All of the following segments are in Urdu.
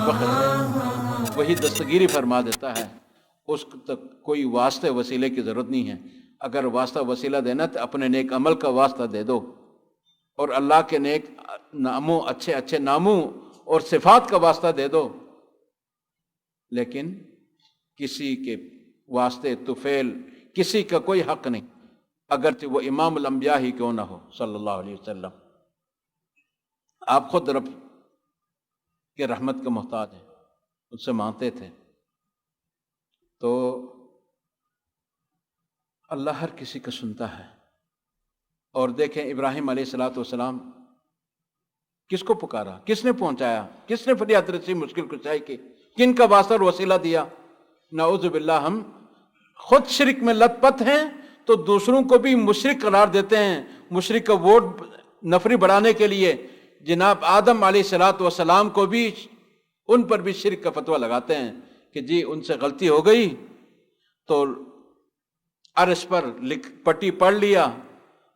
وقت ہے، وہی دستگیری فرما دیتا ہے، اس تک کوئی واسطے وسیلے کی ضرورت نہیں ہے۔ اگر واسطہ وسیلہ دینا تو اپنے نیک عمل کا واسطہ دے دو، اور اللہ کے نیک ناموں، اچھے اچھے ناموں اور صفات کا واسطہ دے دو، لیکن کسی کے واسطے طفیل کسی کا کوئی حق نہیں، اگرچہ وہ امام الانبیاء ہی کیوں نہ ہو صلی اللہ علیہ وسلم۔ آپ خود رب کے رحمت کا محتاج ہیں، اس سے مانگتے تھے، تو اللہ ہر کسی کا سنتا ہے۔ اور دیکھیں ابراہیم علیہ الصلوۃ والسلام کس کو پکارا، کس نے پہنچایا، کس نے فریاد رسی، مشکل کشائی کی، کن کا واسطہ اور وسیلہ دیا؟ نعوذ باللہ ہم خود شرک میں لت پت ہیں تو دوسروں کو بھی مشرک قرار دیتے ہیں، مشرک کا ووٹ نفری بڑھانے کے لیے جناب آدم علیہ الصلوۃ والسلام کو بھی، ان پر بھی شرک کا فتویٰ لگاتے ہیں کہ جی ان سے غلطی ہو گئی تو عرش پر پٹی پڑھ لیا،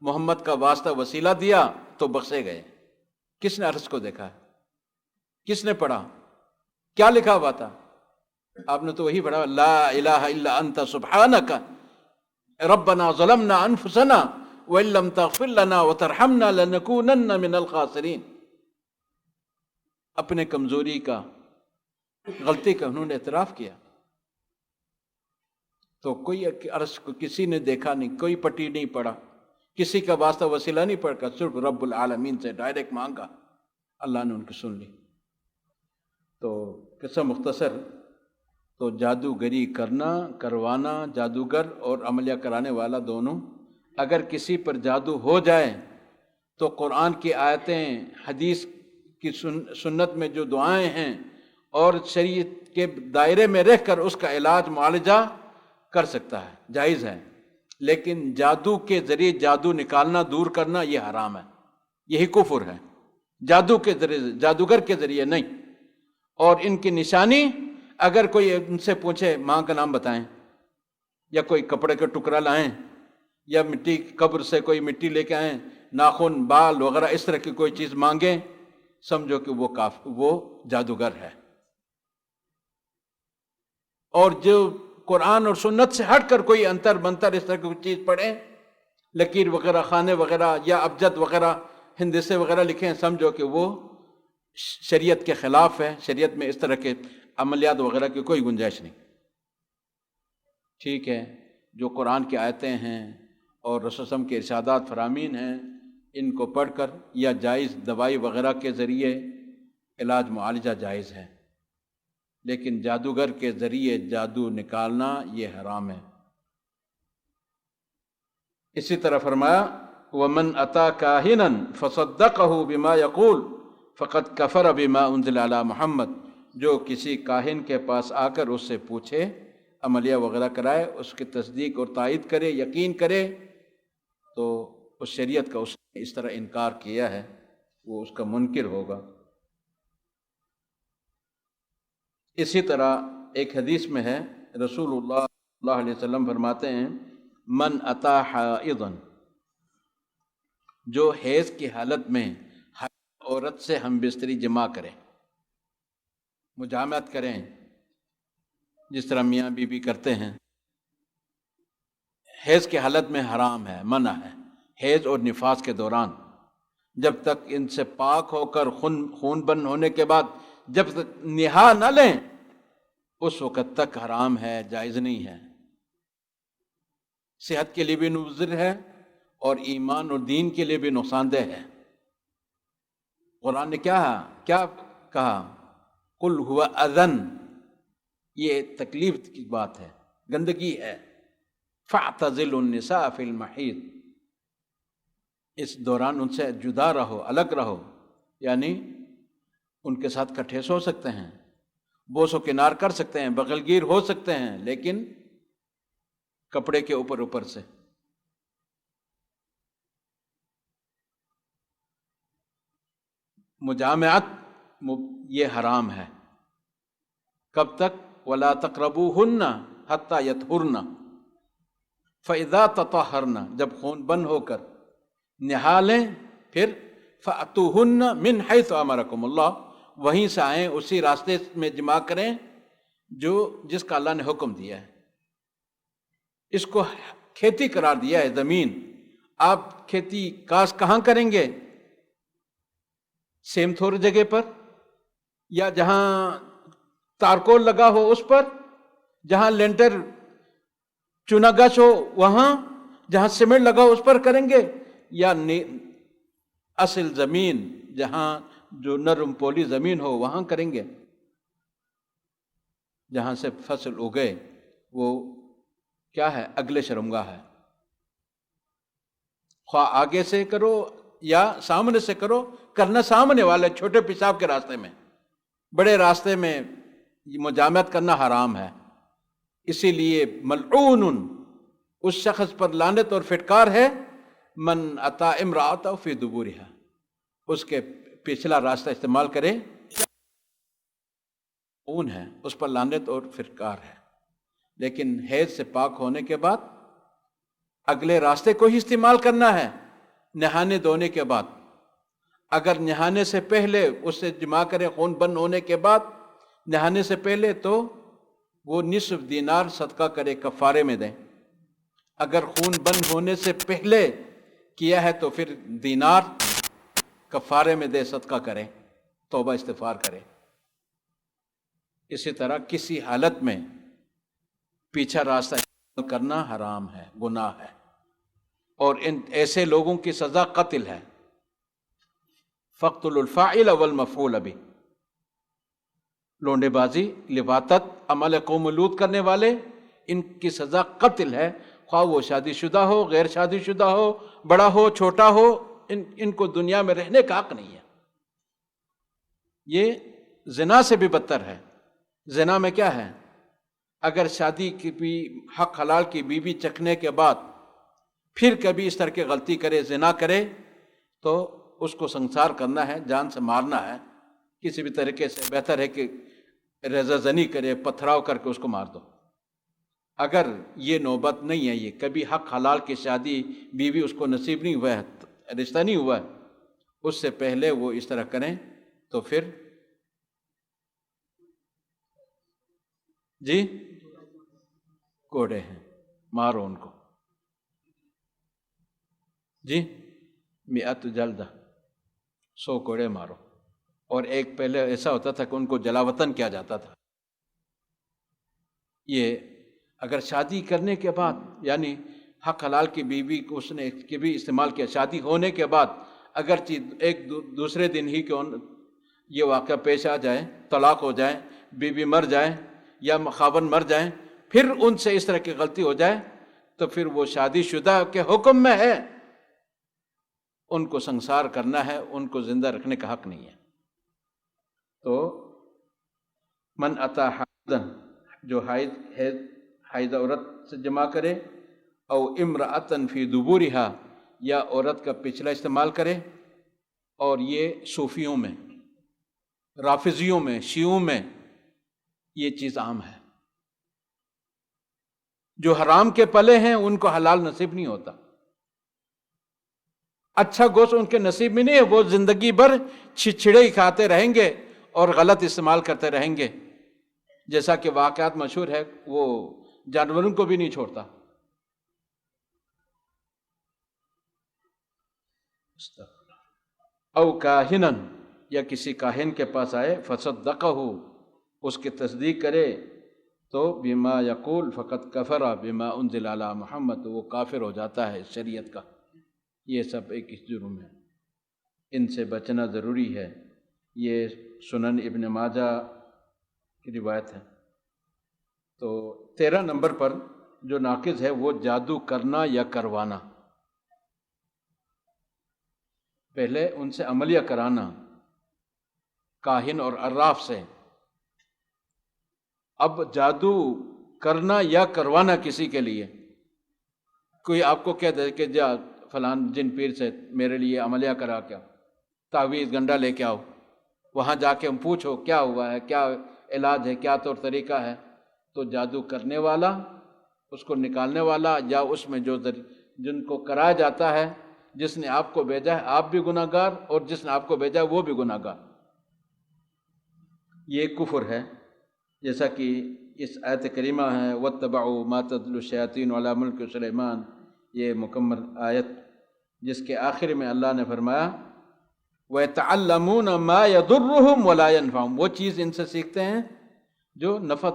محمد کا واسطہ وسیلہ دیا تو بخشے گئے۔ کس نے عرش کو دیکھا ہے؟ کس نے پڑھا؟ کیا لکھا ہوا تھا؟ آپ نے تو وہی پڑھا، لا الہ الا انت سبحانک ربنا ظلمنا انفسنا وان لم تغفر لنا وترحمنا لنکونن من الخاسرین۔ اپنے کمزوری کا، غلطی کا انہوں نے اعتراف کیا۔ تو کوئی عرش کو کسی نے دیکھا نہیں، کوئی پٹی نہیں پڑا، کسی کا واسطہ وسیلہ نہیں پڑ کر، صرف رب العالمین سے ڈائریکٹ مانگا، اللہ نے ان کی سن لی۔ تو قصہ مختصر، تو جادوگری کرنا، کروانا، جادوگر اور عملیہ کرانے والا دونوں، اگر کسی پر جادو ہو جائے تو قرآن کی آیتیں، حدیث کی سنت میں جو دعائیں ہیں اور شریعت کے دائرے میں رہ کر اس کا علاج معالجہ کر سکتا ہے، جائز ہے، لیکن جادو کے ذریعے جادو نکالنا، دور کرنا، یہ حرام ہے، یہی کفر ہے۔ جادو کے ذریعے، جادوگر کے ذریعے نہیں۔ اور ان کی نشانی، اگر کوئی ان سے پوچھے ماں کا نام بتائیں، یا کوئی کپڑے کا ٹکڑا لائیں، یا مٹی قبر سے کوئی مٹی لے کے آئیں، ناخن، بال وغیرہ اس طرح کی کوئی چیز مانگیں، سمجھو کہ وہ جادوگر ہے۔ اور جو قرآن اور سنت سے ہٹ کر کوئی انتر منتر اس طرح کی چیز پڑھیں، لکیر وغیرہ، خانے وغیرہ یا ابجد وغیرہ، ہندسے وغیرہ لکھیں، سمجھو کہ وہ شریعت کے خلاف ہے، شریعت میں اس طرح کے عملیات وغیرہ کی کوئی گنجائش نہیں۔ ٹھیک ہے، جو قرآن کی آیتیں ہیں اور رسول اللہ کے ارشادات فرامین ہیں، ان کو پڑھ کر یا جائز دوائی وغیرہ کے ذریعے علاج معالجہ جائز ہے، لیکن جادوگر کے ذریعے جادو نکالنا یہ حرام ہے۔ اسی طرح فرمایا وَمَنْ أَتَى كَاهِنًا فَصَدَّقَهُ بِمَا يَقُولُ فَقَدْ كَفَرَ بِمَا أُنزِلَ عَلَى محمد، جو کسی کاہن کے پاس آ کر اس سے پوچھے، عملیہ وغیرہ کرائے، اس کی تصدیق اور تائید کرے، یقین کرے، تو اس شریعت کا اس نے اس طرح انکار کیا ہے، وہ اس کا منکر ہوگا۔ اسی طرح ایک حدیث میں ہے، رسول اللہ صلی اللہ علیہ وسلم فرماتے ہیں من اتی حائضا، جو حیض کی حالت میں عورت سے ہم بستری جمع کریں، مجامعت کریں، جس طرح میاں بیوی کرتے ہیں، حیض کی حالت میں حرام ہے، منع ہے۔ حیض اور نفاس کے دوران جب تک ان سے پاک ہو کر خون بن ہونے کے بعد جب تک نہا نہ لیں، اس وقت تک حرام ہے، جائز نہیں ہے۔ صحت کے لیے بھی مضر ہے اور ایمان اور دین کے لیے بھی نقصان دہ ہے۔ قرآن نے کیا کہا؟ قل هو اذن، یہ تکلیف کی بات ہے، گندگی ہے۔ فاعتزلوا النساء فی المحیض، اس دوران ان سے جدا رہو، الگ رہو، یعنی ان کے ساتھ کٹھیس ہو سکتے ہیں، بوس و کنار کر سکتے ہیں، بغل گیر ہو سکتے ہیں، لیکن کپڑے کے اوپر سے۔ مجامعت یہ حرام ہے۔ کب تک؟ وَلَا تَقْرَبُوهُنَّ حَتَّى يَطْهُرْنَ فَإِذَا تَطَهَّرْنَ، جب خون بن ہو کر نہا لیں، پھر فَأْتُوهُنَّ مِنْ حَيْثُ أَمَرَكُمُ اللَّهُ، وہیں سے آئیں، اسی راستے میں جمع کریں جس کا اللہ نے حکم دیا ہے۔ اس کو کھیتی قرار دیا ہے زمین۔ آپ کھیتی کاشت کہاں کریں گے؟ سیم تھوڑی جگہ پر، یا جہاں تارکول لگا ہو اس پر، جہاں لینٹر چونا گچ ہو وہاں، جہاں سیمنٹ لگا ہو اس پر کریں گے، یا اصل زمین جہاں جو نرم پولی زمین ہو وہاں کریں گے؟ جہاں سے فصل اگے وہ کیا ہے؟ اگلے شرمگاہ ہے۔ خواہ آگے سے کرو یا سامنے سے کرو، کرنا سامنے والے چھوٹے پیشاب کے راستے میں، بڑے راستے میں مجامعت کرنا حرام ہے۔ اسی لیے ملعون اس شخص پر لعنت اور پھٹکار ہے، من اتی امرأۃ فی دبورہا، اس کے پچھلا راستہ استعمال کرے، اون ہے، اس پر لعنت اور پھٹکار ہے۔ لیکن حیض سے پاک ہونے کے بعد اگلے راستے کو ہی استعمال کرنا ہے، نہانے دھونے کے بعد۔ اگر نہانے سے پہلے اس سے جمع کرے، خون بند ہونے کے بعد نہانے سے پہلے، تو وہ نصف دینار صدقہ کرے، کفارے میں دیں۔ اگر خون بند ہونے سے پہلے کیا ہے تو پھر دینار کفارے میں دے، صدقہ کریں، توبہ استغفار کریں۔ اسی طرح کسی حالت میں پیچھا راستہ استعمال کرنا حرام ہے، گناہ ہے، اور ان ایسے لوگوں کی سزا قتل ہے۔ فاقتلوا الفاعل والمفعول به، لونڈے بازی، لواطت، عمل قوم لوط کرنے والے، ان کی سزا قتل ہے، خواہ وہ شادی شدہ ہو، غیر شادی شدہ ہو، بڑا ہو، چھوٹا ہو، ان کو دنیا میں رہنے کا حق نہیں ہے۔ یہ زنا سے بھی بدتر ہے۔ زنا میں کیا ہے؟ اگر شادی کی بھی حق حلال کی بیوی چکھنے کے بعد پھر کبھی اس طرح کی غلطی کرے، زنا کرے، تو اس کو سنسار کرنا ہے، جان سے مارنا ہے کسی بھی طریقے سے۔ بہتر ہے کہ ریزہ زنی کرے، پتھراؤ کر کے اس کو مار دو۔ اگر یہ نوبت نہیں ہے، یہ کبھی حق حلال کی شادی بیوی اس کو نصیب نہیں ہوا ہے، رشتہ نہیں ہوا ہے، اس سے پہلے وہ اس طرح کریں تو پھر جی کوڑے ہیں، مارو ان کو جی، 100 جلدہ، 100 کوڑے مارو۔ اور ایک پہلے ایسا ہوتا تھا کہ ان کو جلا وطن کیا جاتا تھا۔ یہ اگر شادی کرنے کے بعد، یعنی حق حلال کی بیوی کو اس نے بھی استعمال کیا، شادی ہونے کے بعد اگرچہ ایک دوسرے دن ہی کہ یہ واقعہ پیش آ جائے، طلاق ہو جائے، بیوی مر جائے یا خاوند مر جائیں، پھر ان سے اس طرح کی غلطی ہو جائے، تو پھر وہ شادی شدہ کے حکم میں ہے، ان کو سنسار کرنا ہے، ان کو زندہ رکھنے کا حق نہیں ہے۔ تو من اتی حائضا، جو حائض عورت سے جمع کرے، او امرأۃ فی دبورہا، یا عورت کا پچھلا استعمال کرے۔ اور یہ صوفیوں میں، رافضیوں میں، شیعوں میں یہ چیز عام ہے۔ جو حرام کے پلے ہیں ان کو حلال نصیب نہیں ہوتا، اچھا گوشت ان کے نصیب میں نہیں ہے، وہ زندگی بھر چھچھڑے ہی کھاتے رہیں گے اور غلط استعمال کرتے رہیں گے۔ جیسا کہ واقعات مشہور ہے، وہ جانوروں کو بھی نہیں چھوڑتا۔ او کاہنن، یا کسی کاہن کے پاس آئے، فصدقہ، اس کی تصدیق کرے، تو بما یقول فقد کفر بما انزل علی محمد، وہ کافر ہو جاتا ہے شریعت کا۔ یہ سب ایک جرم ہے، ان سے بچنا ضروری ہے۔ یہ سنن ابن ماجہ کی روایت ہے۔ تو 13 نمبر پر جو ناقض ہے وہ جادو کرنا یا کروانا۔ پہلے ان سے عملیہ کرانا، کاہن اور عراف سے۔ اب جادو کرنا یا کروانا کسی کے لیے، کوئی آپ کو کہہ دے کہ جا فلان جن پیر سے میرے لیے عملیہ کرا کے آؤ، تعویذ گنڈا لے کے آؤ، وہاں جا کے ہم پوچھو کیا ہوا ہے، کیا علاج ہے، کیا طور طریقہ ہے، تو جادو کرنے والا، اس کو نکالنے والا، یا اس میں جو جن کو کرایا جاتا ہے، جس نے آپ کو بھیجا ہے آپ بھی گناہگار، اور جس نے آپ کو بھیجا ہے وہ بھی گناہگار۔ یہ کفر ہے، جیسا کہ اس آیت کریمہ ہے وَاتَّبَعُوا مَا تَتْلُو الشَّيَاطِينُ عَلَىٰ مُلْكِ سُلَيْمَانَ، یہ مکمل آیت جس کے آخر میں اللہ نے فرمایا وَيَتَعَلَّمُونَ مَا يَضُرُّهُمْ وَلَا يَنْفَعُهُمْ، وہ چیز ان سے سیکھتے ہیں جو نفع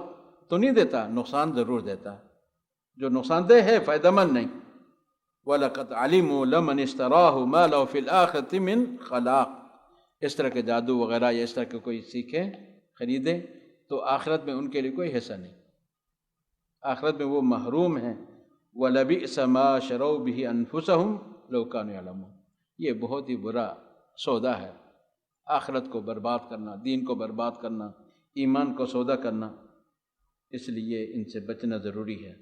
تو نہیں دیتا، نقصان ضرور دیتا ہے، جو نقصان دہ ہے، فائدہ مند نہیں۔ وَلَقَدْ عَلِمُوا لَمَنِ اشْتَرَاهُ مَا لَهُ فِي الْآخِرَةِ مِنْ خَلَاقٍ، اس طرح کے جادو وغیرہ یا اس طرح کے کوئی سیکھے خریدے تو آخرت میں ان کے لیے کوئی حصہ نہیں، آخرت میں وہ محروم ہیں۔ وَلَبِئْسَ مَا شَرَوْا بِهِ أَنفُسَهُمْ لَوْ كَانُوا يَعْلَمُونَ، یہ بہت ہی برا سودا ہے، آخرت کو برباد کرنا، دین کو برباد کرنا، ایمان کو سودا کرنا، اس لیے ان سے بچنا ضروری ہے۔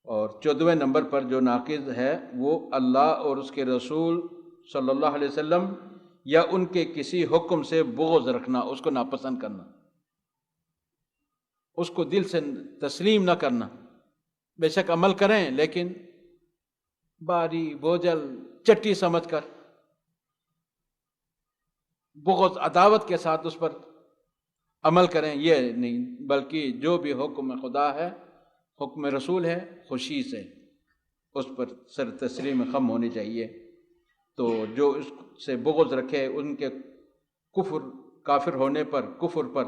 اور 14ویں نمبر پر جو ناقض ہے وہ اللہ اور اس کے رسول صلی اللہ علیہ وسلم یا ان کے کسی حکم سے بغض رکھنا، اس کو ناپسند کرنا، اس کو دل سے تسلیم نہ کرنا۔ بے شک عمل کریں لیکن باری بوجھل چٹی سمجھ کر، بغض عداوت کے ساتھ اس پر عمل کریں، یہ نہیں، بلکہ جو بھی حکم خدا ہے، حکم رسول ہے، خوشی سے اس پر سر تسلیم خم ہونی چاہیے۔ تو جو اس سے بغض رکھے، ان کے کافر ہونے پر، کفر پر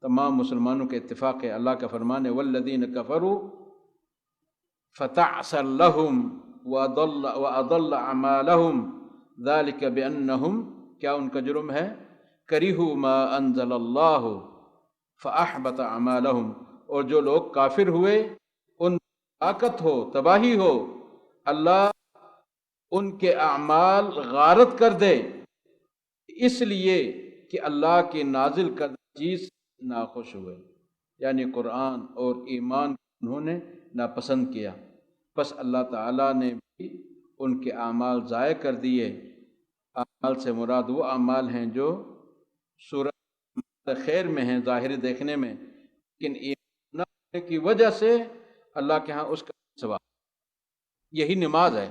تمام مسلمانوں کے اتفاق ہے۔ اللہ کا فرمان ہے والذین کفروا فتعسر لهم وأضل أعمالهم ذلك بأنهم، کیا ان کا جرم ہے؟ کرہوا ما انزل اللہ فأحبط أعمالهم، اور جو لوگ کافر ہوئے، ان طاقت ہو، تباہی ہو، اللہ ان کے اعمال غارت کر دے، اس لیے کہ اللہ کی نازل کردہ چیز ناخوش ہوئے، یعنی قرآن اور ایمان انہوں نے ناپسند کیا، پس اللہ تعالیٰ نے بھی ان کے اعمال ضائع کر دیے۔ اعمال سے مراد وہ اعمال ہیں جو صورت خیر میں ہیں، ظاہر دیکھنے میں، لیکن ایمان نہ ہونے کی وجہ سے اللہ کے ہاں اس کا ثواب۔ یہی نماز ہے،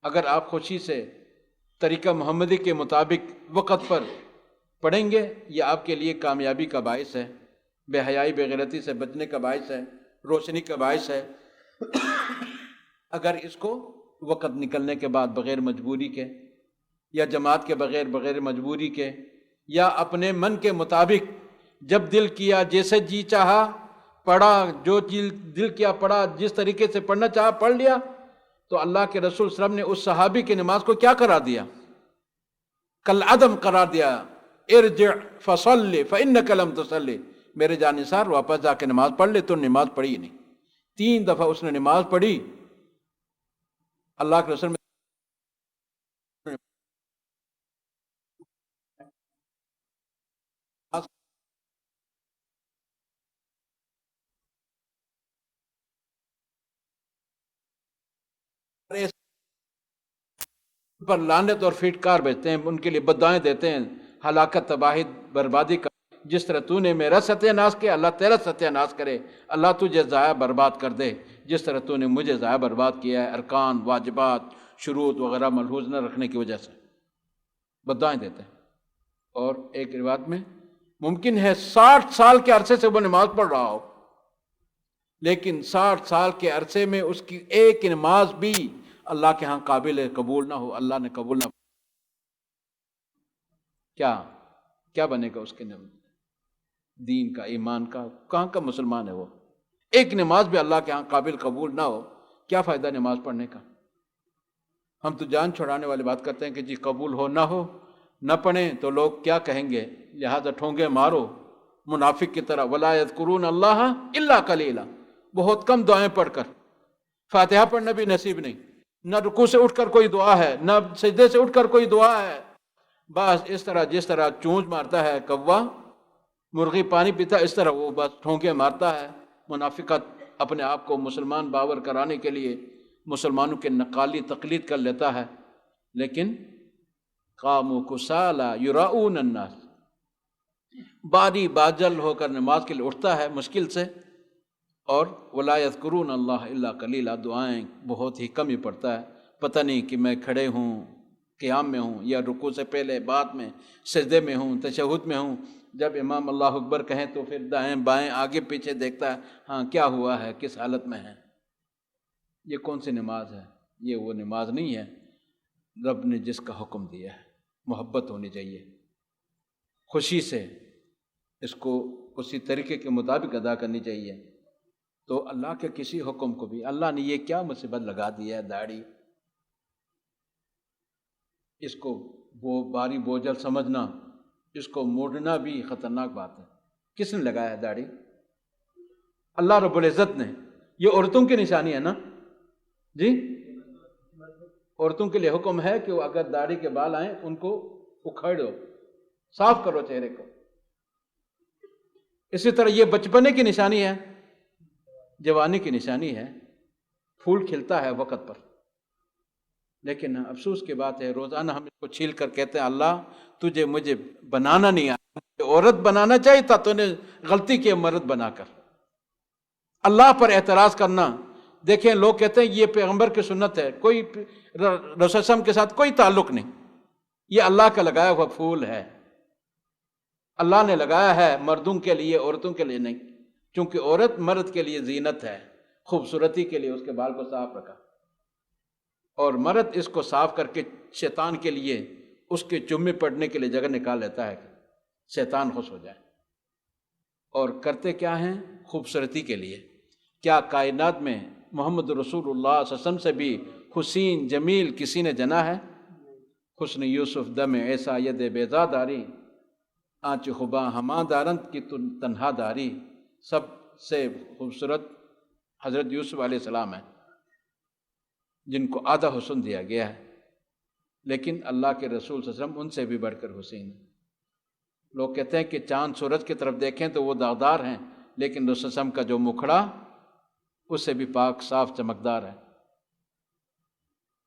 اگر آپ خوشی سے طریقہ محمدی کے مطابق وقت پر پڑھیں گے، یہ آپ کے لیے کامیابی کا باعث ہے، بے حیائی بے غیرتی سے بچنے کا باعث ہے، روشنی کا باعث ہے۔ اگر اس کو وقت نکلنے کے بعد بغیر مجبوری کے، یا جماعت کے بغیر مجبوری کے، یا اپنے من کے مطابق جب دل کیا، جیسے جی چاہا پڑھا، جو دل کیا پڑھا، جس طریقے سے پڑھنا چاہا پڑھ لیا، تو اللہ کے رسول صلی اللہ علیہ وسلم نے اس صحابی کی نماز کو کیا قرار دیا؟ کالعدم قرار دیا۔ ارجع فصلی فانک لم تصلی، میرے جانثار واپس جا کے نماز پڑھ لے، تو نماز پڑھی ہی نہیں۔ 3 دفعہ اس نے نماز پڑھی، اللہ کے رسول پر لعنت اور پھٹکار بھیجتے ہیں، ان کے لیے بددعائیں دیتے ہیں، ہلاکت، تباہی، بربادی کا۔ جس طرح تو نے میرا ستیہ ناش کیا، اللہ تیرا ستیہ ناش کرے، اللہ تجھے ضائع برباد کر دے، جس طرح تو نے مجھے ضائع برباد کیا ہے، ارکان، واجبات، شروط وغیرہ ملحوظ نہ رکھنے کی وجہ سے بددعائیں دیتے ہیں۔ اور ایک روایت میں ممکن ہے 60 سال کے عرصے سے وہ نماز پڑھ رہا ہو، لیکن 60 سال کے عرصے میں اس کی ایک نماز بھی اللہ کے ہاں قابل قبول نہ ہو، اللہ نے قبول نہ، کیا بنے گا اس کے دین کا، ایمان کا؟ کہاں کا مسلمان ہے وہ؟ ایک نماز بھی اللہ کے ہاں قابل قبول نہ ہو، کیا فائدہ نماز پڑھنے کا؟ ہم تو جان چھڑانے والی بات کرتے ہیں کہ جی قبول ہو نہ پڑھیں تو لوگ کیا کہیں گے، لہذا ٹھونگے مارو منافق کی طرح، ولا یذکرون اللہ الا قلیلا، بہت کم دعائیں پڑھ کر، فاتحہ پڑھنا بھی نصیب نہیں، نہ رکوع سے اٹھ کر کوئی دعا ہے، نہ سجدے سے اٹھ کر کوئی دعا ہے، بس اس طرح جس طرح چونچ مارتا ہے کوا، مرغی پانی پیتا، اس طرح وہ بس ٹھونکے مارتا ہے۔ منافقت اپنے آپ کو مسلمان باور کرانے کے لیے مسلمانوں کے نقالی تقلید کر لیتا ہے، لیکن قاموا کسالی یراؤون الناس، باری باجل ہو کر نماز کے لیے اٹھتا ہے مشکل سے، اور ولا یذکرون اللہ الا قلیلا، دعائیں بہت ہی کم ہی پڑھتا ہے، پتہ نہیں کہ میں کھڑے ہوں قیام میں ہوں یا رکوع سے پہلے، بعد میں، سجدے میں ہوں، تشہد میں ہوں، جب امام اللہ اکبر کہیں تو پھر دائیں بائیں آگے پیچھے دیکھتا ہے، ہاں کیا ہوا ہے، کس حالت میں ہے۔ یہ کون سی نماز ہے؟ یہ وہ نماز نہیں ہے رب نے جس کا حکم دیا ہے۔ محبت ہونی چاہیے، خوشی سے اس کو اسی طریقے کے مطابق ادا کرنی چاہیے۔ تو اللہ کے کسی حکم کو بھی اللہ نے یہ کیا مصیبت لگا دی ہے، داڑھی، اس کو وہ بھاری بوجھل سمجھنا، اس کو موڑنا بھی خطرناک بات ہے۔ کس نے لگایا ہے داڑھی؟ اللہ رب العزت نے۔ یہ عورتوں کی نشانی ہے نا جی، عورتوں کے لیے حکم ہے کہ وہ اگر داڑھی کے بال آئیں ان کو اکھاڑو، صاف کرو چہرے کو۔ اسی طرح یہ بچپنے کی نشانی ہے، جوانی کی نشانی ہے، پھول کھلتا ہے وقت پر، لیکن افسوس کی بات ہے روزانہ ہم اس کو چھیل کر کہتے ہیں اللہ تجھے مجھے بنانا نہیں آیا، عورت بنانا چاہیے تھا، تو نے غلطی کی مرد بنا کر۔ اللہ پر اعتراض کرنا، دیکھیں لوگ کہتے ہیں یہ پیغمبر کی سنت ہے، کوئی رسول اللہ صلی اللہ علیہ وسلم کے ساتھ کوئی تعلق نہیں، یہ اللہ کا لگایا ہوا پھول ہے، اللہ نے لگایا ہے مردوں کے لیے، عورتوں کے لیے نہیں، چونکہ عورت مرد کے لیے زینت ہے، خوبصورتی کے لیے اس کے بال کو صاف رکھا، اور مرد اس کو صاف کر کے شیطان کے لیے اس کے چومے پڑنے کے لیے جگہ نکال لیتا ہے کہ شیطان خوش ہو جائے۔ اور کرتے کیا ہیں؟ خوبصورتی کے لیے۔ کیا کائنات میں محمد رسول اللہ صلی اللہ علیہ وسلم سے بھی حسین جمیل کسی نے جنا ہے؟ حسن یوسف دم ایسا ید بیضا داری، آنچ خباں ہماں دارند کی تنہا داری۔ سب سے خوبصورت حضرت یوسف علیہ السلام ہیں، جن کو آدھا حسن دیا گیا ہے، لیکن اللہ کے رسول صلی اللہ علیہ وسلم ان سے بھی بڑھ کر حسین ہیں۔ لوگ کہتے ہیں کہ چاند سورج کی طرف دیکھیں تو وہ داغدار ہیں، لیکن رسول صلی اللہ علیہ وسلم کا جو مکھڑا اس سے بھی پاک صاف چمکدار ہے۔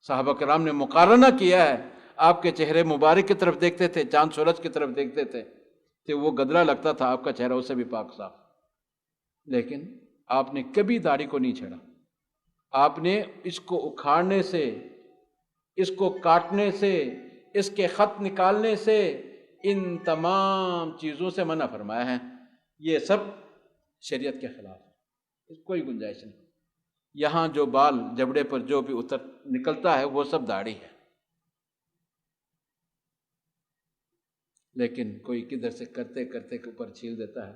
صحابہ کرام نے مقارنہ کیا ہے، آپ کے چہرے مبارک کی طرف دیکھتے تھے، چاند سورج کی طرف دیکھتے تھے تو وہ گدرا لگتا تھا، آپ کا چہرہ اس سے بھی پاک صاف، لیکن آپ نے کبھی داڑھی کو نہیں چھیڑا۔ آپ نے اس کو اکھاڑنے سے، اس کو کاٹنے سے، اس کے خط نکالنے سے، ان تمام چیزوں سے منع فرمایا ہے۔ یہ سب شریعت کے خلاف ہے، کوئی گنجائش نہیں۔ یہاں جو بال جبڑے پر جو بھی نکلتا ہے وہ سب داڑھی ہے، لیکن کوئی کدھر سے کرتے کرتے اوپر چھیل دیتا ہے،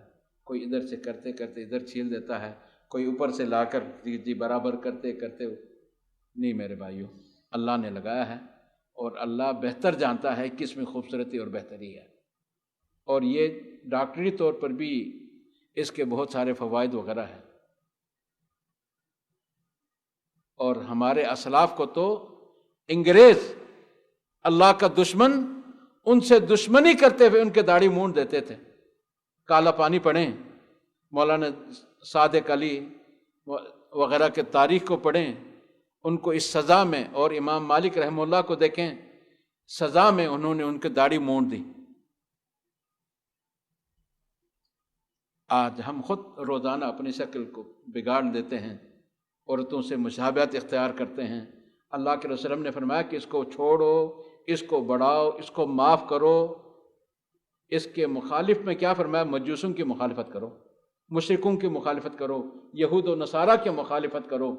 کوئی ادھر سے کرتے کرتے ادھر چھیل دیتا ہے، کوئی اوپر سے لا کر جی برابر کرتے کرتے نہیں۔ میرے بھائیوں، اللہ نے لگایا ہے، اور اللہ بہتر جانتا ہے کس میں خوبصورتی اور بہتری ہے۔ اور یہ ڈاکٹری طور پر بھی اس کے بہت سارے فوائد وغیرہ ہیں، اور ہمارے اسلاف کو تو انگریز، اللہ کا دشمن، ان سے دشمنی کرتے ہوئے ان کے داڑھی مونڈ دیتے تھے۔ کالا پانی پڑھیں، مولانا صادق علی وغیرہ کے تاریخ کو پڑھیں، ان کو اس سزا میں، اور امام مالک رحمہ اللہ کو دیکھیں، سزا میں انہوں نے ان کی داڑھی مونڈ دی۔ آج ہم خود روزانہ اپنی شکل کو بگاڑ دیتے ہیں، عورتوں سے مشابہت اختیار کرتے ہیں۔ اللہ کے رسول نے فرمایا کہ اس کو چھوڑو، اس کو بڑھاؤ، اس کو معاف کرو۔ اس کے مخالف میں کیا فرمایا؟ مجوسوں کی مخالفت کرو، مشرکوں کی مخالفت کرو، یہود و نصارہ کی مخالفت کرو۔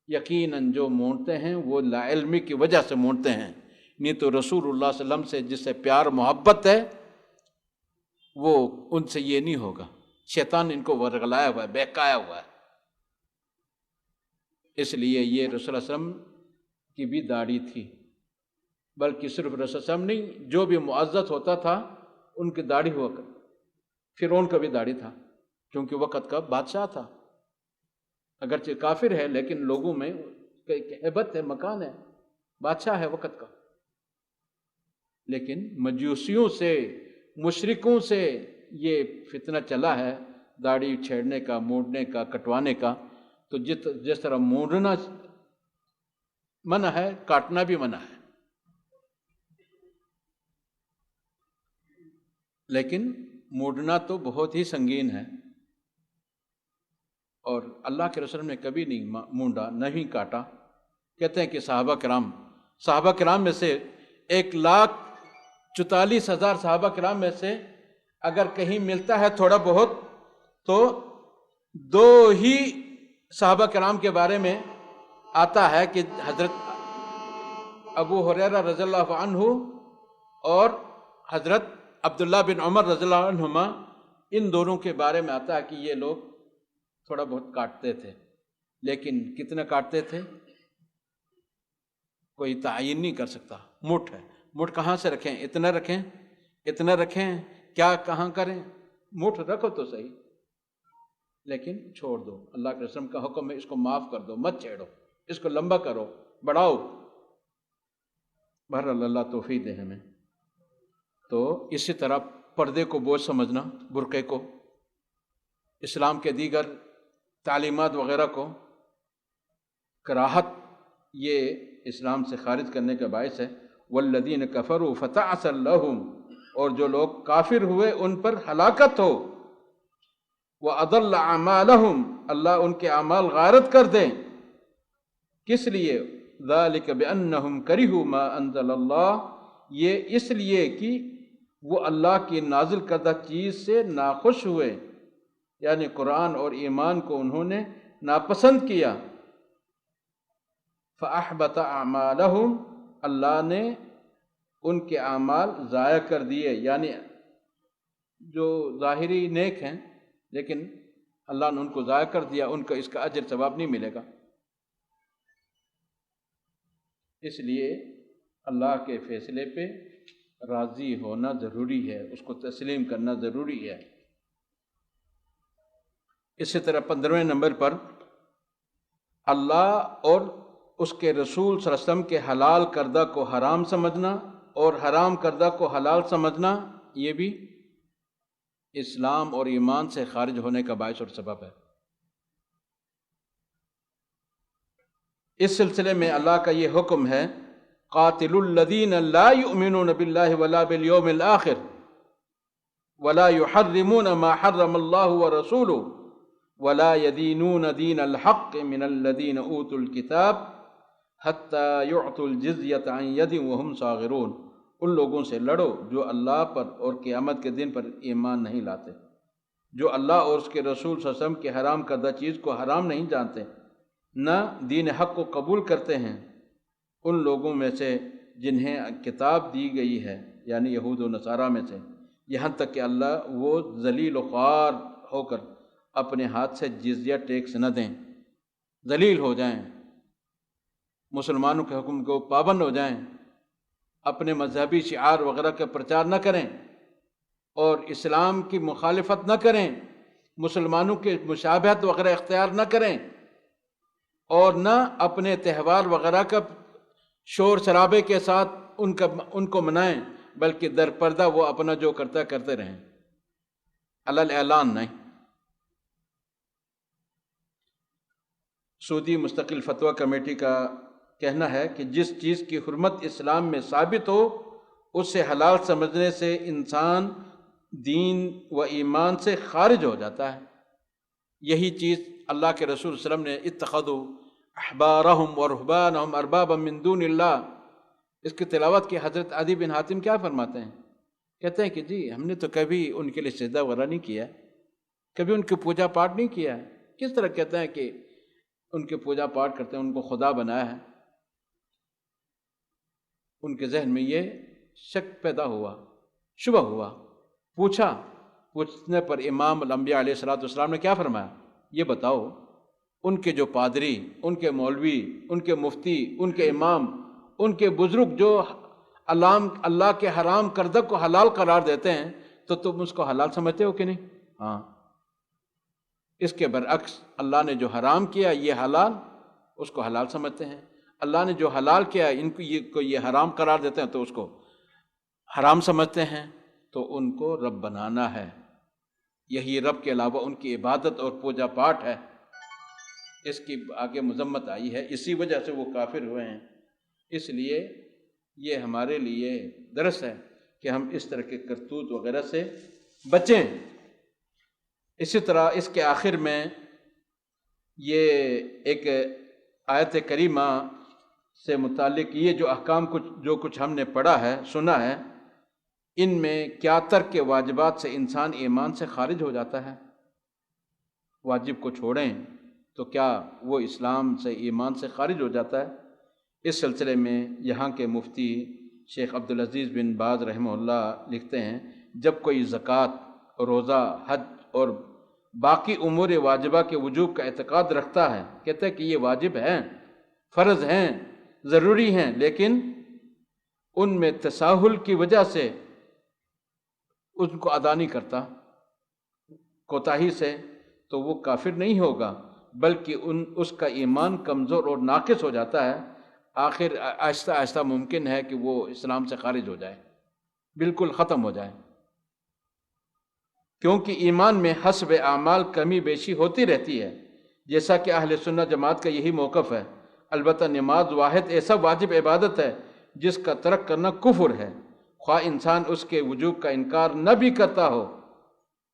یقیناً جو مونڈتے ہیں وہ لا علمی کی وجہ سے مونڈتے ہیں، نہیں تو رسول اللہ صلی اللہ علیہ وسلم سے جس سے پیار محبت ہے وہ ان سے یہ نہیں ہوگا۔ شیطان ان کو ورغلایا ہوا ہے، بہکایا ہوا ہے۔ اس لیے یہ رسول اللہ صلی اللہ علیہ وسلم کی بھی داڑھی تھی، بلکہ صرف رسول اللہ صلی اللہ علیہ وسلم نہیں، جو بھی معزز ہوتا تھا ان کی داڑھی ہوا کر۔ فرعون کا بھی داڑھی تھا، کیونکہ وقت کا بادشاہ تھا، اگرچہ کافر ہے لیکن لوگوں میں ہیبت ہے، مکان ہے، بادشاہ ہے وقت کا۔ لیکن مجوسیوں سے، مشرکوں سے یہ فتنہ چلا ہے داڑھی چھیڑنے کا، مونڈنے کا، کٹوانے کا۔ تو جس طرح مونڈنا منع ہے، کاٹنا بھی منع ہے، لیکن مونڈنا تو بہت ہی سنگین ہے، اور اللہ کے رسول نے کبھی نہیں مونڈا، نہیں کاٹا۔ کہتے ہیں کہ صحابہ کرام میں سے 1,44,000 صحابہ کرام میں سے اگر کہیں ملتا ہے تھوڑا بہت تو 2 ہی صحابہ کرام کے بارے میں آتا ہے کہ حضرت ابو ہریرہ رضی اللہ عنہ اور حضرت عبداللہ بن عمر رضی اللہ عنہما، ان دونوں کے بارے میں آتا ہے کہ یہ لوگ تھوڑا بہت کاٹتے تھے، لیکن کتنا کاٹتے تھے کوئی تعین نہیں کر سکتا۔ مٹھ ہے، مٹھ کہاں سے رکھیں؟ اتنا رکھیں، کیا کہاں کریں؟ مٹھ رکھو تو صحیح، لیکن چھوڑ دو، اللہ کے رسول کا حکم ہے اس کو معاف کر دو، مت چھیڑو، اس کو لمبا کرو، بڑھاؤ۔ بہرحال اللہ توفیق دے ہمیں۔ تو اسی طرح پردے کو بوجھ سمجھنا، برقعے کو، اسلام کے دیگر تعلیمات وغیرہ کو کراہت، یہ اسلام سے خارج کرنے کا باعث ہے۔ والذین کفروا فتعسا لہم، اور جو لوگ کافر ہوئے ان پر ہلاکت ہو۔ وَأَضَلَّ أَعْمَالَهُمْ، اللہ ان کے اعمال غارت کر دیں۔ کس لیے؟ ذَلِكَ بِأَنَّهُمْ كَرِهُوا مَا أَنزَلَ اللَّهُ، یہ اس لیے کہ وہ اللہ کی نازل کردہ چیز سے ناخوش ہوئے، یعنی قرآن اور ایمان کو انہوں نے ناپسند کیا۔ فَأَحْبَطَ أَعْمَالَهُمْ، اللہ نے ان کے اعمال ضائع کر دیے، یعنی جو ظاہری نیک ہیں لیکن اللہ نے ان کو ضائع کر دیا، ان کا اس کا اجر ثواب نہیں ملے گا۔ اس لیے اللہ کے فیصلے پہ راضی ہونا ضروری ہے، اس کو تسلیم کرنا ضروری ہے۔ اسی طرح 15ویں نمبر پر اللہ اور اس کے رسول صلی اللہ علیہ وسلم کے حلال کردہ کو حرام سمجھنا اور حرام کردہ کو حلال سمجھنا، یہ بھی اسلام اور ایمان سے خارج ہونے کا باعث اور سبب ہے۔ اس سلسلے میں اللہ کا یہ حکم ہے، قاتل الذین لا یؤمنون باللہ ولا بالیوم الآخر ولا يحرمون ما حرم اللہ ورسولہ ولا يدینون دین الحق من الذین اوتوا الکتاب حتی یعطوا الجزیۃ عن ید وہم صاغرون، ان لوگوں سے لڑو جو اللہ پر اور قیامت کے دن پر ایمان نہیں لاتے، جو اللہ اور اس کے رسول صلی اللہ علیہ وسلم کے حرام کردہ چیز کو حرام نہیں جانتے، نہ دین حق کو قبول کرتے ہیں، ان لوگوں میں سے جنہیں کتاب دی گئی ہے، یعنی یہود و نصارہ میں سے، یہاں تک کہ اللہ وہ ذلیل و خوار ہو کر اپنے ہاتھ سے جزیہ ٹیکس نہ دیں، ذلیل ہو جائیں، مسلمانوں کے حکم کو پابند ہو جائیں، اپنے مذہبی شعار وغیرہ کا پرچار نہ کریں اور اسلام کی مخالفت نہ کریں، مسلمانوں کے مشابہت وغیرہ اختیار نہ کریں، اور نہ اپنے تہوار وغیرہ کا شور شرابے کے ساتھ ان کو منائیں، بلکہ در پردہ وہ اپنا جو کرتا کرتے رہیں، علی اعلان نہیں۔ سعودی مستقل فتویٰ کمیٹی کا کہنا ہے کہ جس چیز کی حرمت اسلام میں ثابت ہو اسے حلال سمجھنے سے انسان دین و ایمان سے خارج ہو جاتا ہے۔ یہی چیز اللہ کے رسول صلی اللہ علیہ وسلم نے اتخذوا احبارہم ورہبانہم اربابا من دون اللہ، اس کی تلاوت کی حضرت عدی بن حاتم کیا فرماتے ہیں؟ کہتے ہیں کہ جی ہم نے تو کبھی ان کے لیے سجدہ وغیرہ نہیں کیا، کبھی ان کی پوجا پاٹ نہیں کیا ہے۔ کس طرح کہتے ہیں کہ ان کے پوجا پاٹ کرتے ہیں، ان کو خدا بنایا ہے؟ ان کے ذہن میں یہ شک پیدا ہوا، شبہ ہوا، پوچھنے پر امام الانبیاء علیہ السلام نے کیا فرمایا؟ یہ بتاؤ ان کے جو پادری، ان کے مولوی، ان کے مفتی، ان کے امام، ان کے بزرگ جو اللہ کے حرام کردہ کو حلال قرار دیتے ہیں تو تم اس کو حلال سمجھتے ہو کہ نہیں؟ ہاں۔ اس کے برعکس اللہ نے جو حرام کیا یہ حلال، اس کو حلال سمجھتے ہیں، اللہ نے جو حلال کیا ان کو یہ حرام قرار دیتے ہیں تو اس کو حرام سمجھتے ہیں، تو ان کو رب بنانا ہے، یہی رب کے علاوہ ان کی عبادت اور پوجا پاٹ ہے، اس کی آگے مذمت آئی ہے، اسی وجہ سے وہ کافر ہوئے ہیں۔ اس لیے یہ ہمارے لیے درس ہے کہ ہم اس طرح کے کرتوت وغیرہ سے بچیں۔ اسی طرح اس کے آخر میں یہ ایک آیت کریمہ سے متعلق یہ جو احکام جو کچھ ہم نے پڑھا ہے سنا ہے، ان میں کیا ترک کے واجبات سے انسان ایمان سے خارج ہو جاتا ہے؟ واجب کو چھوڑیں تو کیا وہ اسلام سے ایمان سے خارج ہو جاتا ہے؟ اس سلسلے میں یہاں کے مفتی شیخ عبدالعزیز بن باز رحمہ اللہ لکھتے ہیں، جب کوئی زکوٰۃ، روزہ، حج اور باقی امور واجبہ کے وجوب کا اعتقاد رکھتا ہے، کہتا ہے کہ یہ واجب ہیں، فرض ہیں، ضروری ہیں، لیکن ان میں تساہل کی وجہ سے ان کو ادا نہیں کرتا، کوتاہی سے، تو وہ کافر نہیں ہوگا، بلکہ اس کا ایمان کمزور اور ناقص ہو جاتا ہے۔ آخر آہستہ آہستہ ممکن ہے کہ وہ اسلام سے خارج ہو جائے، بالکل ختم ہو جائے، کیونکہ ایمان میں حسب اعمال کمی بیشی ہوتی رہتی ہے، جیسا کہ اہل سنت جماعت کا یہی موقف ہے۔ البتہ نماز واحد ایسا واجب عبادت ہے جس کا ترک کرنا کفر ہے، خواہ انسان اس کے وجوب کا انکار نہ بھی کرتا ہو،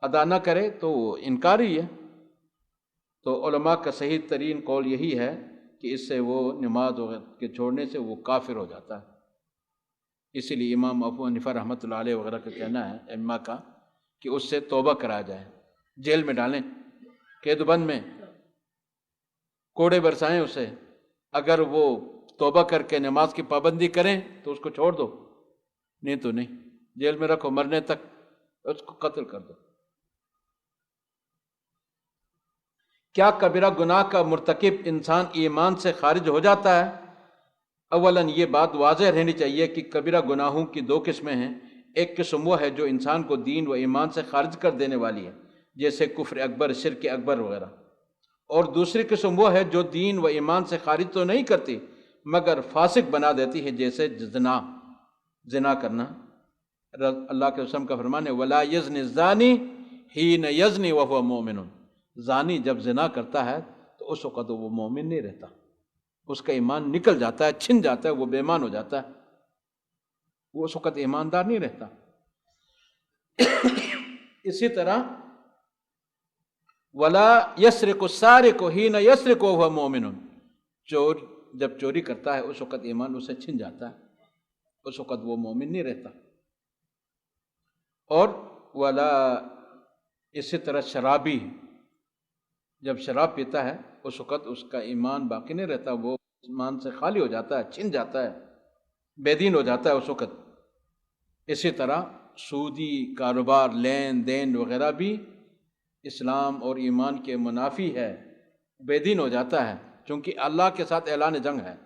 ادا نہ کرے تو وہ انکار ہی ہے۔ تو علماء کا صحیح ترین قول یہی ہے کہ اس سے وہ نماز کے چھوڑنے سے وہ کافر ہو جاتا ہے۔ اسی لیے امام ابو حنیفہ رحمۃ اللہ علیہ وغیرہ کا کہنا ہے، ائمہ کا، کہ اس سے توبہ کرا جائے، جیل میں ڈالیں، قید و بند میں کوڑے برسائیں اسے، اگر وہ توبہ کر کے نماز کی پابندی کریں تو اس کو چھوڑ دو، نہیں تو نہیں، جیل میں رکھو مرنے تک، اس کو قتل کر دو۔ کیا کبیرہ گناہ کا مرتکب انسان ایمان سے خارج ہو جاتا ہے؟ اولاً یہ بات واضح رہنی چاہیے کہ کبیرہ گناہوں کی دو قسمیں ہیں۔ ایک قسم وہ ہے جو انسان کو دین و ایمان سے خارج کر دینے والی ہے، جیسے کفر اکبر، شرک اکبر وغیرہ، اور دوسری قسم وہ ہے جو دین و ایمان سے خارج تو نہیں کرتی مگر فاسق بنا دیتی ہے، جیسے زنا کرنا۔ اللہ کے رسول کا فرمان ہے، وَلَا يَزْنِ الزَّانِي حِينَ يَزْنِي وَهُوَ مُؤْمِنٌ۔ زانی جب زنا کرتا ہے تو اس وقت وہ مومن نہیں رہتا، اس کا ایمان نکل جاتا ہے، چھن جاتا ہے، وہ بے ایمان ہو جاتا ہے، وہ اس وقت ایماندار نہیں رہتا۔ اسی طرح وَلَا يَسْرِقُ السَّارِقُ حِينَ يَسْرِقُ وَهُوَ مُؤْمِنٌ۔ چور جب چوری کرتا ہے اس وقت ایمان اسے چھن جاتا ہے، اس وقت وہ مومن نہیں رہتا۔ اور اسی طرح شرابی جب شراب پیتا ہے اس وقت اس کا ایمان باقی نہیں رہتا، وہ ایمان سے خالی ہو جاتا ہے، چھن جاتا ہے، بے دین ہو جاتا ہے اس وقت۔ اسی طرح سودی کاروبار، لین دین وغیرہ بھی اسلام اور ایمان کے منافی ہے، بے دین ہو جاتا ہے، چونکہ اللہ کے ساتھ اعلان جنگ ہے۔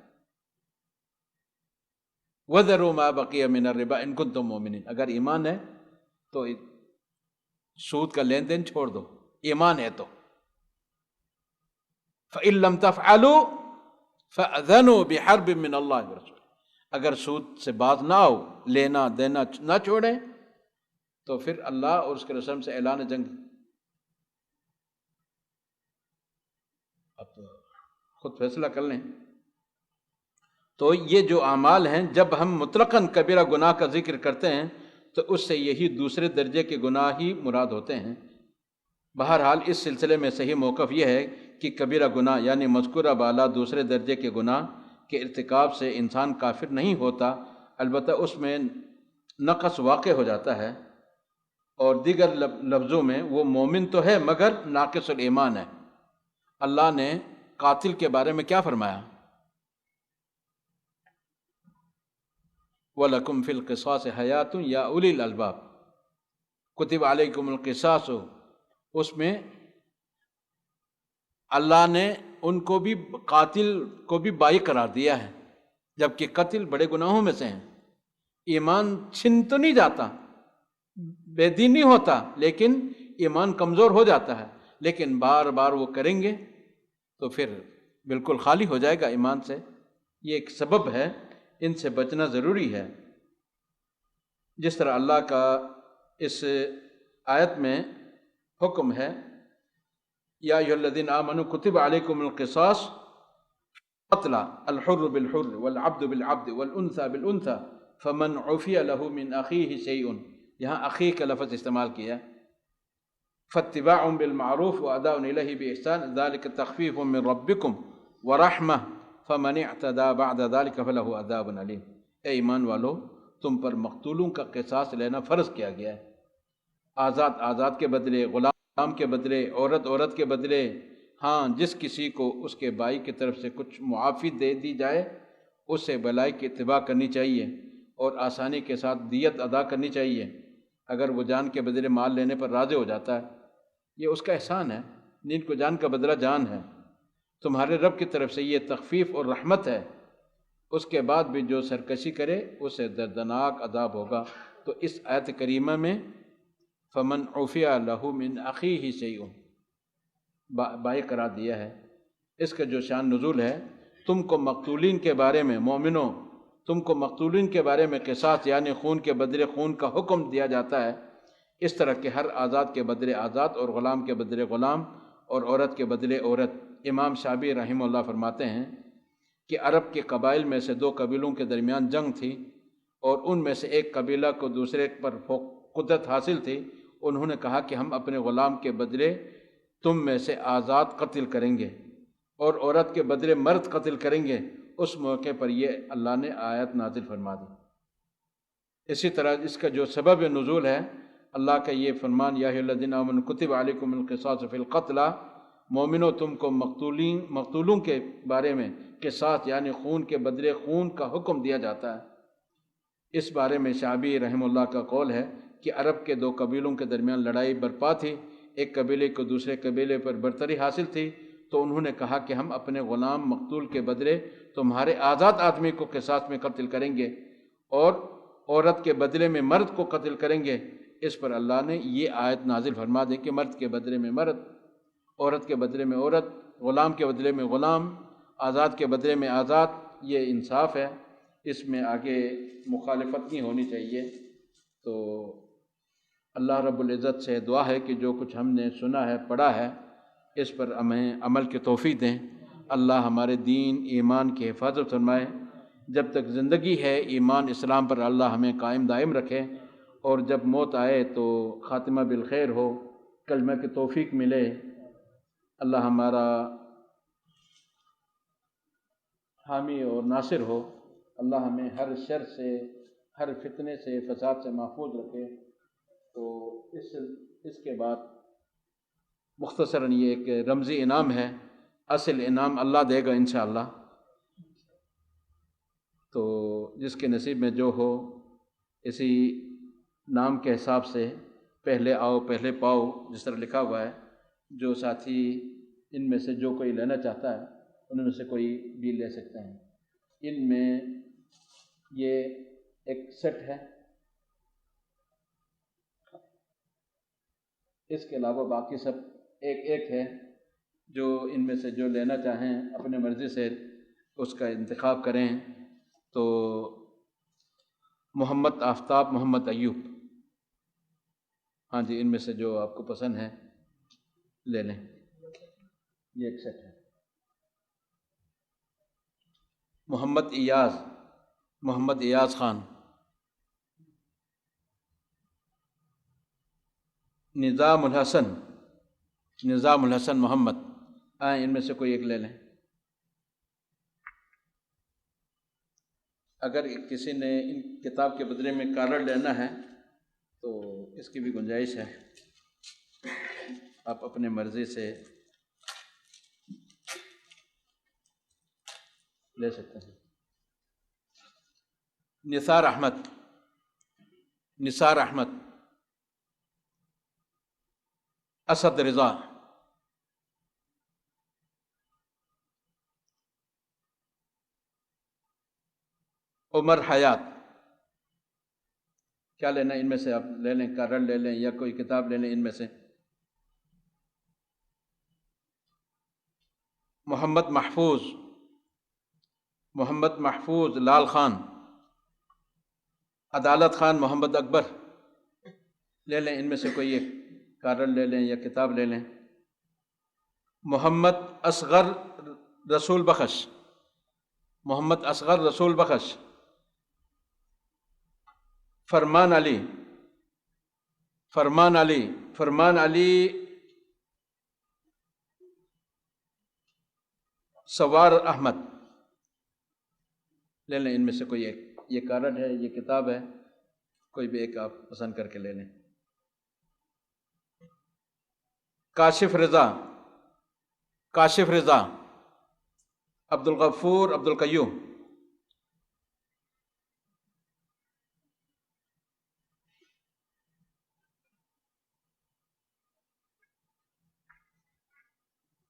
وَذَرُوا مَا بَقِيَ مِنَ الرِّبَا إِن كُنتُم مُؤْمِنِينَ۔ اگر ایمان ہے تو سود کا لین دین چھوڑ دو، ایمان ہے تو۔ فَإِن لَّمْ تَفْعَلُوا فَأْذَنُوا بِحَرْبٍ مِّنَ اللَّهِ وَرَسُولِهِ۔ اگر سود سے باز نہ آؤ، لینا دینا نہ چھوڑیں، تو پھر اللہ اور اس کے رسول سے اعلان جنگ۔ اب خود فیصلہ کر لیں۔ تو یہ جو اعمال ہیں، جب ہم مطلقاً کبیرہ گناہ کا ذکر کرتے ہیں تو اس سے یہی دوسرے درجے کے گناہ ہی مراد ہوتے ہیں۔ بہرحال اس سلسلے میں صحیح موقف یہ ہے کہ کبیرہ گناہ یعنی مذکورہ بالا دوسرے درجے کے گناہ کے ارتکاب سے انسان کافر نہیں ہوتا، البتہ اس میں نقص واقع ہو جاتا ہے، اور دیگر لفظوں میں وہ مومن تو ہے مگر ناقص الایمان ہے۔ اللہ نے قاتل کے بارے میں کیا فرمایا؟ وَلَكُمْ فِي الْقِصَاصِ حَيَاةٌ يَا أُولِي الْأَلْبَابِ، كُتِبَ عَلَيْكُمُ الْقِصَاصُ۔ اس میں اللہ نے ان کو بھی، قاتل کو بھی بائی قرار دیا ہے، جبکہ قتل بڑے گناہوں میں سے ہیں۔ ایمان چھن تو نہیں جاتا، بے دین نہیں ہوتا، لیکن ایمان کمزور ہو جاتا ہے، لیکن بار بار وہ کریں گے تو پھر بالکل خالی ہو جائے گا ایمان سے۔ یہ ایک سبب ہے، ان سے بچنا ضروری ہے۔ جس طرح اللہ کا اس آیت میں حکم ہے، یا ایھا الذین آمنوا کتب علیکم القصاص قتل الحر بالحر والعبد بالعبد والانثى بالانثى فمن عفی له من اخیہ شیء، یہاں اخی کا لفظ استعمال کیا، فاتباع بالمعروف واداء الیہ باحسان ذلک تخفیف من ربکم ورحمہ فمن اعتدى بعد ذلك فله عذاب علیم۔ اے ایمان والو، تم پر مقتولوں کا قصاص لینا فرض کیا گیا ہے، آزاد کے بدلے، غلام کے بدلے، عورت کے بدلے۔ ہاں، جس کسی کو اس کے بھائی کی طرف سے کچھ معافی دے دی جائے اسے بلائی کی اتباع کرنی چاہیے اور آسانی کے ساتھ دیت ادا کرنی چاہیے۔ اگر وہ جان کے بدلے مال لینے پر راضی ہو جاتا ہے، یہ اس کا احسان ہے، جن کو جان کا بدلہ جان ہے۔ تمہارے رب کی طرف سے یہ تخفیف اور رحمت ہے، اس کے بعد بھی جو سرکشی کرے اسے دردناک عذاب ہوگا۔ تو اس آیت کریمہ میں فمن عفی لہ من اخیہ شیء بائی قرار دیا ہے۔ اس کا جو شان نزول ہے، تم کو مقتولین کے بارے میں، مومنوں، تم کو مقتولین کے بارے میں قصاص یعنی خون کے بدلے خون کا حکم دیا جاتا ہے، اس طرح کہ ہر آزاد کے بدلے آزاد اور غلام کے بدلے غلام اور عورت کے بدلے عورت۔ امام شافعی رحمہ اللہ فرماتے ہیں کہ عرب کے قبائل میں سے دو قبیلوں کے درمیان جنگ تھی اور ان میں سے ایک قبیلہ کو دوسرے پر قدرت حاصل تھی۔ انہوں نے کہا کہ ہم اپنے غلام کے بدلے تم میں سے آزاد قتل کریں گے اور عورت کے بدلے مرد قتل کریں گے۔ اس موقع پر یہ اللہ نے آیت نازل فرما دی۔ اسی طرح اس کا جو سبب نزول ہے، اللہ کا یہ فرمان، یا ایھا الذین آمنوا کتب علیکم القصاص فی القتلی، مومنو تم کو مقتولوں کے بارے میں قصاص یعنی خون کے بدلے خون کا حکم دیا جاتا ہے۔ اس بارے میں شعبی رحمہ اللہ کا قول ہے کہ عرب کے دو قبیلوں کے درمیان لڑائی برپا تھی، ایک قبیلے کو دوسرے قبیلے پر برتری حاصل تھی، تو انہوں نے کہا کہ ہم اپنے غلام مقتول کے بدلے تمہارے آزاد آدمی کو قصاص میں قتل کریں گے اور عورت کے بدلے میں مرد کو قتل کریں گے۔ اس پر اللہ نے یہ آیت نازل فرما دی کہ مرد کے بدلے میں مرد، عورت کے بدلے میں عورت، غلام کے بدلے میں غلام، آزاد کے بدلے میں آزاد۔ یہ انصاف ہے، اس میں آگے مخالفت نہیں ہونی چاہیے۔ تو اللہ رب العزت سے دعا ہے کہ جو کچھ ہم نے سنا ہے، پڑھا ہے، اس پر ہمیں عمل کی توفیق دیں۔ اللہ ہمارے دین ایمان کی حفاظت فرمائے۔ جب تک زندگی ہے ایمان اسلام پر اللہ ہمیں قائم دائم رکھے، اور جب موت آئے تو خاتمہ بالخیر ہو، کلمہ کی توفیق ملے۔ اللہ ہمارا حامی اور ناصر ہو۔ اللہ ہمیں ہر شر سے، ہر فتنے سے، فساد سے محفوظ رکھے۔ تو اس کے بعد مختصراً یہ ایک رمزی انعام ہے، اصل انعام اللہ دے گا انشاءاللہ۔ تو جس کے نصیب میں جو ہو، اسی نام کے حساب سے پہلے آؤ پہلے پاؤ، جس طرح لکھا ہوا ہے۔ جو ساتھی ان میں سے جو کوئی لینا چاہتا ہے ان میں سے کوئی بھی لے سکتے ہیں۔ ان میں یہ ایک سیٹ ہے، اس کے علاوہ باقی سب ایک ایک ہے۔ جو ان میں سے جو لینا چاہیں اپنے مرضی سے اس کا انتخاب کریں۔ تو محمد آفتاب، محمد ایوب، ہاں جی، ان میں سے جو آپ کو پسند ہے لے لیں۔ یہ ایک سیٹ ہے۔ محمد ایاز، محمد ایاز خان، نظام الحسن، نظام الحسن محمد، آئیں ان میں سے کوئی ایک لے لیں۔ اگر کسی نے ان کتاب کے بدلے میں کارڈ لینا ہے تو اس کی بھی گنجائش ہے، آپ اپنے مرضی سے لے سکتے ہیں۔ نثار احمد، نثار احمد، اسد رضا، عمر حیات۔ کیا لینا ان میں سے؟ آپ لے لیں، کارڈ لے لیں یا کوئی کتاب لے لیں ان میں سے۔ محمد محفوظ، محمد محفوظ لال خان، عدالت خان محمد اکبر، لے لیں ان میں سے کوئی ایک، کارڈ لے لیں یا کتاب لے لیں۔ محمد اصغر رسول بخش، محمد اصغر رسول بخش، فرمان علی، فرمان علی، فرمان علی سوار احمد، لے لیں ان میں سے کوئی ایک. یہ کارڈ ہے، یہ کتاب ہے، کوئی بھی ایک آپ پسند کر کے لے لیں. کاشف رضا، کاشف رضا، عبد الغفور، عبد القیوم.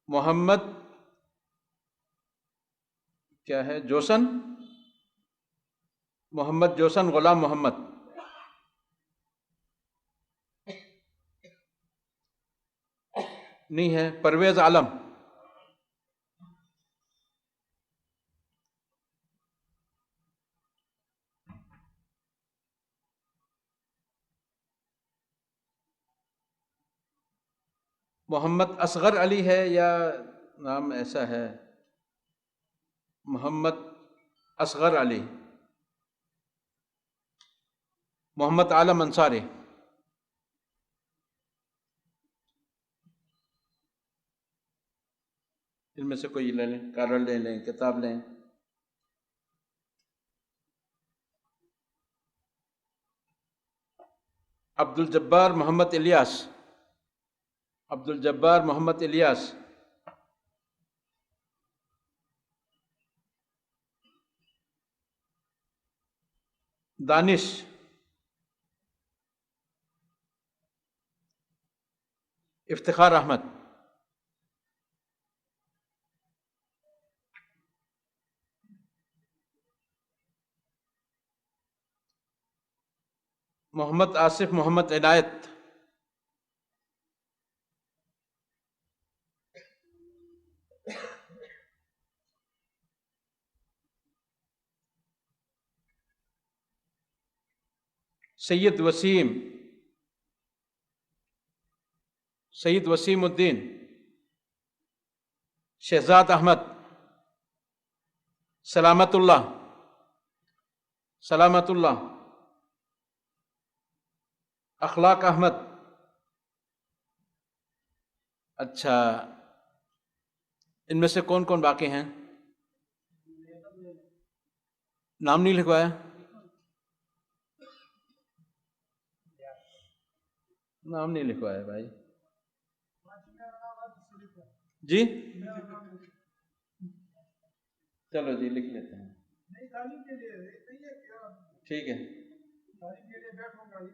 محمد کیا ہے؟ جوسن، محمد جوسن غلام محمد. نہیں ہے. پرویز عالم. محمد اصغر علی ہے یا نام ایسا ہے؟ محمد اصغر علی. محمد عالم انصاری. ان میں سے کوئی لے لیں، کارڈ لے لیں، کتاب لیں. عبد الجبار محمد الیاس، عبد الجبار محمد الیاس. دانش، افتخار احمد. محمد آصف محمد عنایت. سید وسیم، سید وسیم الدین. شہزاد احمد. سلامت اللہ، سلامت اللہ. اخلاق احمد. اچھا، ان میں سے کون کون باقی ہیں؟ نام نہیں لکھوایا؟ نام نہیں لکھوایا بھائی. جی چلو جی لکھ لیتے ہیں. ٹھیک ہے.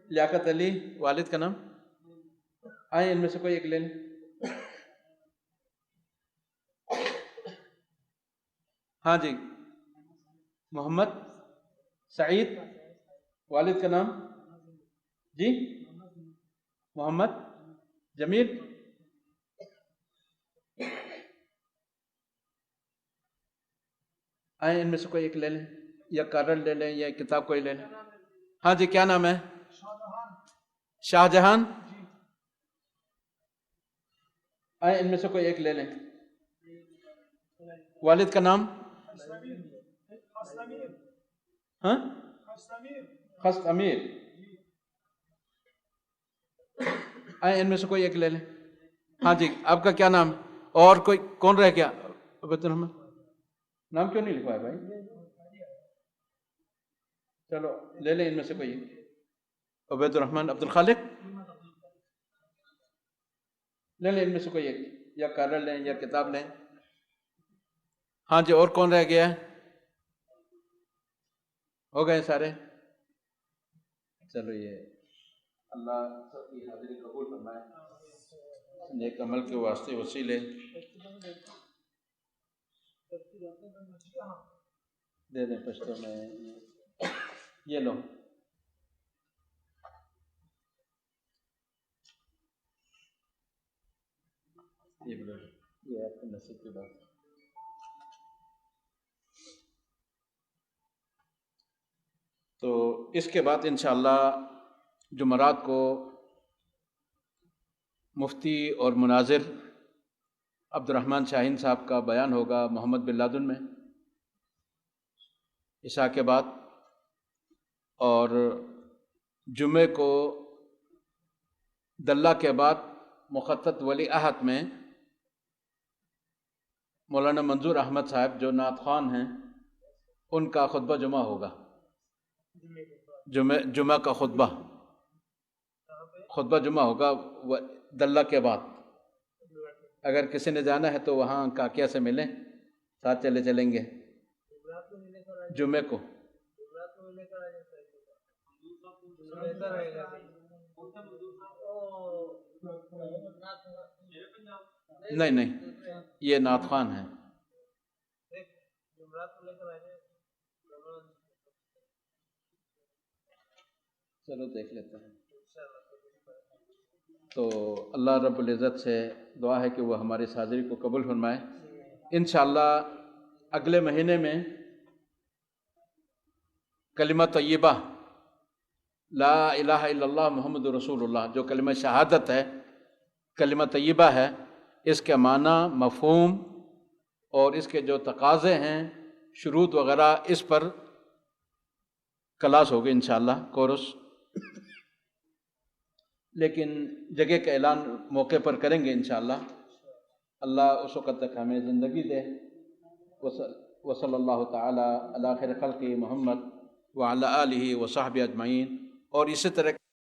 لیاقت علی، والد کا نام؟ آئیں ان میں سے کوئی ایک لے لیں. ہاں جی. محمد سعید، والد کا نام؟ جی محمد جمیل. آئیں ان میں سے کوئی ایک لے لیں، یا کارڈ لے لیں یا کتاب کوئی لے لیں. ہاں جی کیا نام ہے؟ شاہ جہان. آئیں ان میں سے کوئی ایک لے لیں. والد کا نام؟ ہاں خست امیر. آئیں ان میں سے کوئی ایک لے لیں. ہاں جی آپ کا کیا نام؟ اور کوئی کون رہ گیا؟ عبید الرحمن. نام کیوں نہیں لکھوایا بھائی؟ چلو لے لیں ان میں سے کوئی. عبید الرحمن، عبد الخالق. لے لیں ان میں سے کوئی ایک، یا کارڈ لیں یا کتاب لیں. ہاں جی اور کون رہ گیا ہے؟ ہو گئے سارے؟ چلو یہ اللہ سب کی حاضری قبول فرمائے، نیک عمل کے واسطے وسیلے دے دیں. پشتوں میں یہ لو. یہ آپ کے نصیب کی بات. تو اس کے بعد انشاءاللہ جمعرات کو مفتی اور مناظر عبد الرحمن شاہین صاحب کا بیان ہوگا محمد بن لادن میں عشاء کے بعد، اور جمعے کو دلہ کے بعد مخطط ولی عہد میں مولانا منظور احمد صاحب جو نعت خوان ہیں ان کا خطبہ جمعہ ہوگا، جمعہ کا خطبہ جمعہ ہوگا دلہ کے بعد۔ اگر کسی نے جانا ہے تو وہاں کاکیا سے ملیں، ساتھ چلیں گے جمعے کو۔ نہیں، یہ نعت خوان ہے۔ چلو دیکھ لیتے ہیں۔ تو اللہ رب العزت سے دعا ہے کہ وہ ہماری اس حاضری کو قبول فرمائے۔ انشاءاللہ اگلے مہینے میں کلمہ طیبہ لا الہ الا اللہ محمد رسول اللہ، جو کلمہ شہادت ہے، کلمہ طیبہ ہے، اس کے معنی، مفہوم اور اس کے جو تقاضے ہیں، شروط وغیرہ، اس پر کلاس ہوگی انشاءاللہ، کورس، لیکن جگہ کا اعلان موقع پر کریں گے انشاءاللہ۔ اللہ اس وقت تک ہمیں زندگی دے۔ وصلی اللہ تعالی علی خیر خلق محمد وعلی آلہ وصحبہ اجمعین۔ اور اسی طرح